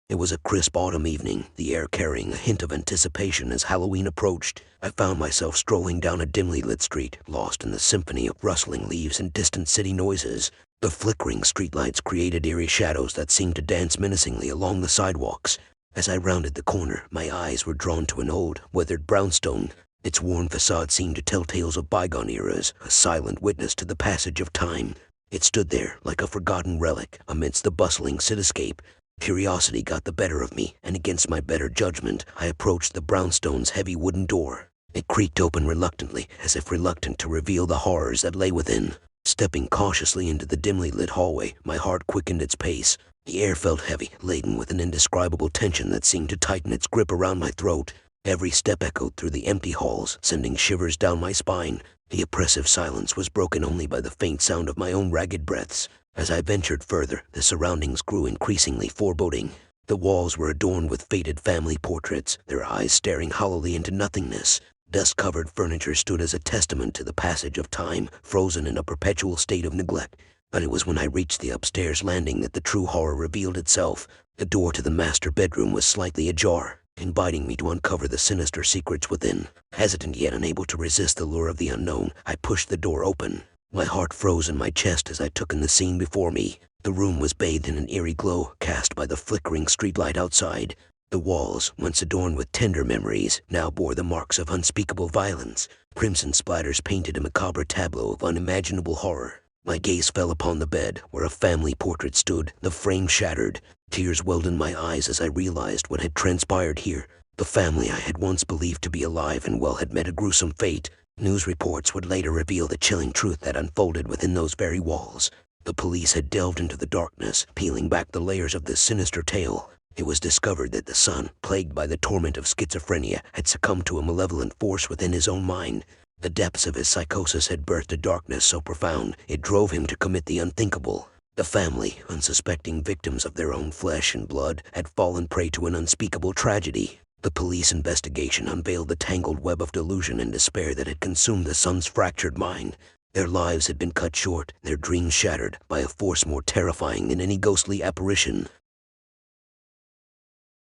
It was a crisp autumn evening, the air carrying a hint of anticipation as Halloween approached. I found myself strolling down a dimly lit street, lost in the symphony of rustling leaves and distant city noises. The flickering streetlights created eerie shadows that seemed to dance menacingly along the sidewalks. As I rounded the corner, my eyes were drawn to an old, weathered brownstone. Its worn facade seemed to tell tales of bygone eras, a silent witness to the passage of time. It stood there, like a forgotten relic, amidst the bustling cityscape. Curiosity got the better of me, and against my better judgment, I approached the brownstone's heavy wooden door. It creaked open reluctantly, as if reluctant to reveal the horrors that lay within. Stepping cautiously into the dimly lit hallway, my heart quickened its pace. The air felt heavy, laden with an indescribable tension that seemed to tighten its grip around my throat. Every step echoed through the empty halls, sending shivers down my spine. The oppressive silence was broken only by the faint sound of my own ragged breaths. As I ventured further, the surroundings grew increasingly foreboding. The walls were adorned with faded family portraits, their eyes staring hollowly into nothingness. Dust-covered furniture stood as a testament to the passage of time, frozen in a perpetual state of neglect. But it was when I reached the upstairs landing that the true horror revealed itself. The door to the master bedroom was slightly ajar, inviting me to uncover the sinister secrets within. Hesitant yet unable to resist the lure of the unknown, I pushed the door open. My heart froze in my chest as I took in the scene before me. The room was bathed in an eerie glow cast by the flickering streetlight outside. The walls, once adorned with tender memories, now bore the marks of unspeakable violence. Crimson splatters painted a macabre tableau of unimaginable horror. My gaze fell upon the bed, where a family portrait stood, the frame shattered. Tears welled in my eyes as I realized what had transpired here. The family I had once believed to be alive and well had met a gruesome fate. News reports would later reveal the chilling truth that unfolded within those very walls. The police had delved into the darkness, peeling back the layers of this sinister tale. It was discovered that the son, plagued by the torment of schizophrenia, had succumbed to a malevolent force within his own mind. The depths of his psychosis had birthed a darkness so profound it drove him to commit the unthinkable. The family, unsuspecting victims of their own flesh and blood, had fallen prey to an unspeakable tragedy. The police investigation unveiled the tangled web of delusion and despair that had consumed the son's fractured mind. Their lives had been cut short, their dreams shattered by a force more terrifying than any ghostly apparition.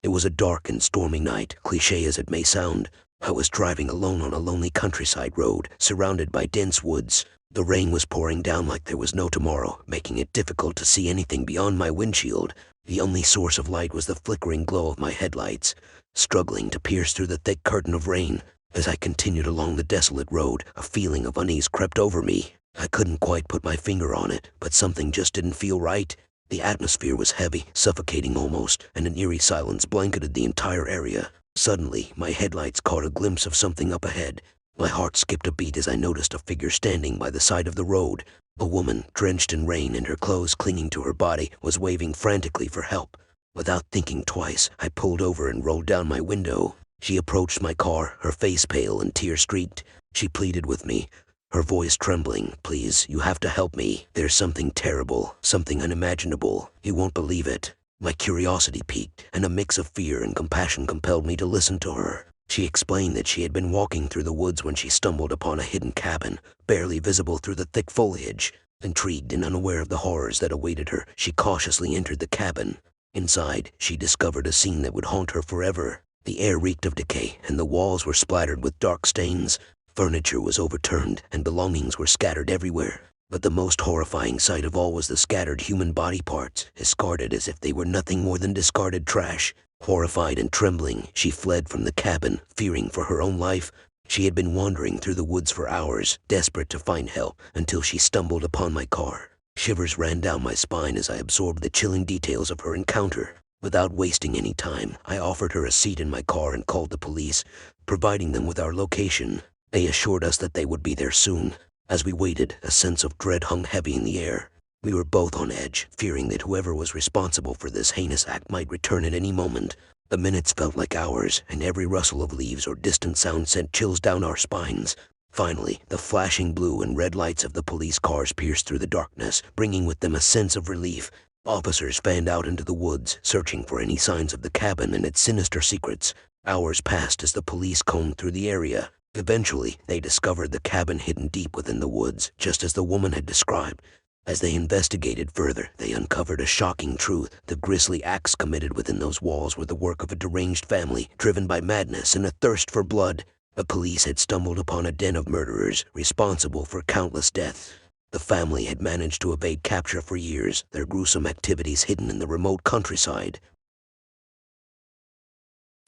It was a dark and stormy night, cliché as it may sound. I was driving alone on a lonely countryside road, surrounded by dense woods. The rain was pouring down like there was no tomorrow, making it difficult to see anything beyond my windshield. The only source of light was the flickering glow of my headlights, struggling to pierce through the thick curtain of rain. As I continued along the desolate road, a feeling of unease crept over me. I couldn't quite put my finger on it, but something just didn't feel right. The atmosphere was heavy, suffocating almost, and an eerie silence blanketed the entire area. Suddenly, my headlights caught a glimpse of something up ahead. My heart skipped a beat as I noticed a figure standing by the side of the road. A woman, drenched in rain and her clothes clinging to her body, was waving frantically for help. Without thinking twice, I pulled over and rolled down my window. She approached my car, her face pale and tear-streaked. She pleaded with me, her voice trembling. "Please, you have to help me. There's something terrible, something unimaginable. You won't believe it." My curiosity piqued, and a mix of fear and compassion compelled me to listen to her. She explained that she had been walking through the woods when she stumbled upon a hidden cabin, barely visible through the thick foliage. Intrigued and unaware of the horrors that awaited her, she cautiously entered the cabin. Inside, she discovered a scene that would haunt her forever. The air reeked of decay, and the walls were splattered with dark stains. Furniture was overturned, and belongings were scattered everywhere. But the most horrifying sight of all was the scattered human body parts, discarded as if they were nothing more than discarded trash. Horrified and trembling, she fled from the cabin, fearing for her own life. She had been wandering through the woods for hours, desperate to find help, until she stumbled upon my car. Shivers ran down my spine as I absorbed the chilling details of her encounter. Without wasting any time, I offered her a seat in my car and called the police, providing them with our location. They assured us that they would be there soon. As we waited, a sense of dread hung heavy in the air. We were both on edge, fearing that whoever was responsible for this heinous act might return at any moment. The minutes felt like hours, and every rustle of leaves or distant sound sent chills down our spines. Finally, the flashing blue and red lights of the police cars pierced through the darkness, bringing with them a sense of relief. Officers fanned out into the woods, searching for any signs of the cabin and its sinister secrets. Hours passed as the police combed through the area. Eventually, they discovered the cabin hidden deep within the woods, just as the woman had described. As they investigated further, they uncovered a shocking truth. The grisly acts committed within those walls were the work of a deranged family, driven by madness and a thirst for blood. The police had stumbled upon a den of murderers, responsible for countless deaths. The family had managed to evade capture for years, their gruesome activities hidden in the remote countryside.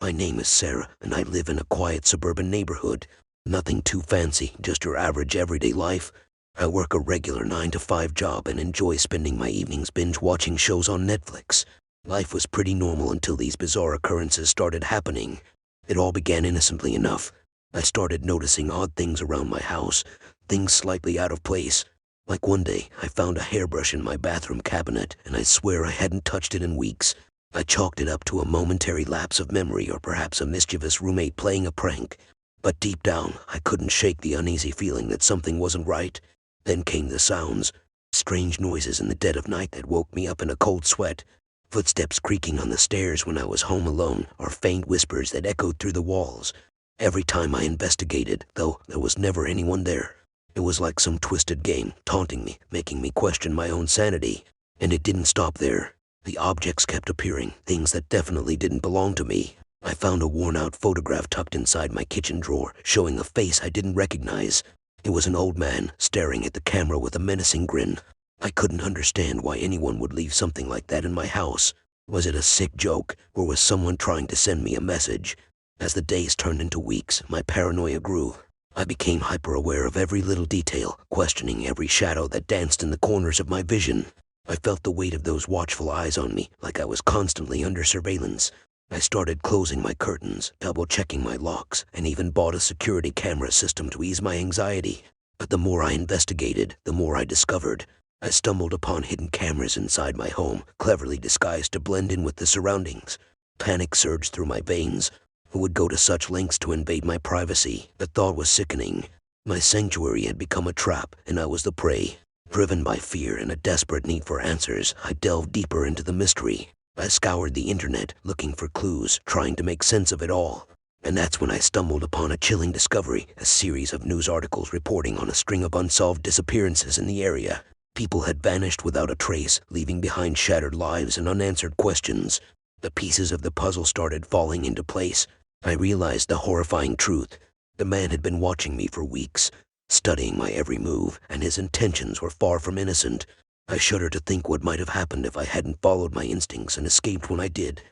My name is Sarah, and I live in a quiet suburban neighborhood. Nothing too fancy, just your average everyday life. I work a regular 9-to-5 job and enjoy spending my evenings binge-watching shows on Netflix. Life was pretty normal until these bizarre occurrences started happening. It all began innocently enough. I started noticing odd things around my house, things slightly out of place. Like one day, I found a hairbrush in my bathroom cabinet, and I swear I hadn't touched it in weeks. I chalked it up to a momentary lapse of memory or perhaps a mischievous roommate playing a prank. But deep down, I couldn't shake the uneasy feeling that something wasn't right. Then came the sounds, strange noises in the dead of night that woke me up in a cold sweat, footsteps creaking on the stairs when I was home alone, or faint whispers that echoed through the walls. Every time I investigated, though, there was never anyone there. It was like some twisted game, taunting me, making me question my own sanity. And it didn't stop there. The objects kept appearing, things that definitely didn't belong to me. I found a worn-out photograph tucked inside my kitchen drawer, showing a face I didn't recognize. It was an old man, staring at the camera with a menacing grin. I couldn't understand why anyone would leave something like that in my house. Was it a sick joke, or was someone trying to send me a message? As the days turned into weeks, my paranoia grew. I became hyper-aware of every little detail, questioning every shadow that danced in the corners of my vision. I felt the weight of those watchful eyes on me, like I was constantly under surveillance. I started closing my curtains, double-checking my locks, and even bought a security camera system to ease my anxiety. But the more I investigated, the more I discovered. I stumbled upon hidden cameras inside my home, cleverly disguised to blend in with the surroundings. Panic surged through my veins. Who would go to such lengths to invade my privacy? The thought was sickening. My sanctuary had become a trap, and I was the prey. Driven by fear and a desperate need for answers, I delved deeper into the mystery. I scoured the internet, looking for clues, trying to make sense of it all. And that's when I stumbled upon a chilling discovery, a series of news articles reporting on a string of unsolved disappearances in the area. People had vanished without a trace, leaving behind shattered lives and unanswered questions. The pieces of the puzzle started falling into place. I realized the horrifying truth. The man had been watching me for weeks, studying my every move, and his intentions were far from innocent. I shudder to think what might have happened if I hadn't followed my instincts and escaped when I did.